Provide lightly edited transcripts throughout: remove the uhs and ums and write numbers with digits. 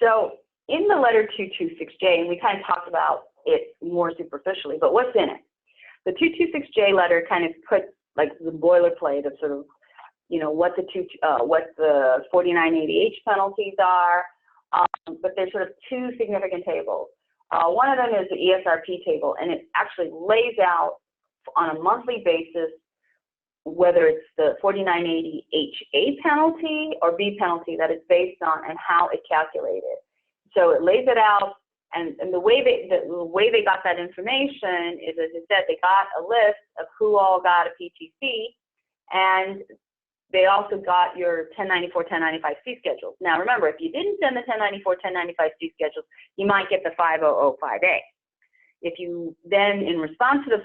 So in the letter 226J, and we kind of talked about it more superficially, but what's in it? The 226J letter kind of puts like the boilerplate of sort of, you know, what the 4980H penalties are, but there's sort of two significant tables. One of them is the SRP table, and it actually lays out on a monthly basis whether it's the 4980HA penalty or B penalty that it's based on and how it calculated. So it lays it out, and the way they got that information is, as I said, they got a list of who all got a PTC, and they also got your 1094, 1095C schedules. Now remember, if you didn't send the 1094, 1095C schedules, you might get the 5005A. If you then, in response to the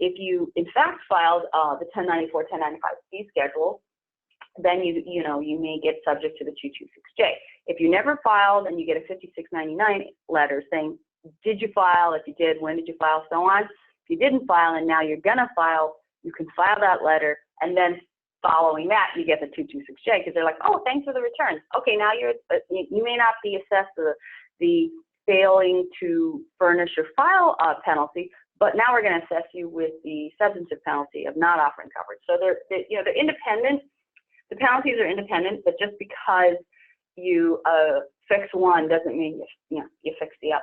if you in fact filed the 1094, 1095C schedule, then you may get subject to the 226J. If you never filed and you get a 5699 letter saying, did you file? If you did, when did you file? So on. If you didn't file and now you're gonna file, you can file that letter, and then following that, you get the 226J, because they're like, oh, thanks for the returns. Okay, now you may not be assessed the failing to furnish or file penalty, but now we're going to assess you with the substantive penalty of not offering coverage. So they're independent. The penalties are independent, but just because you fix one doesn't mean you fix the other.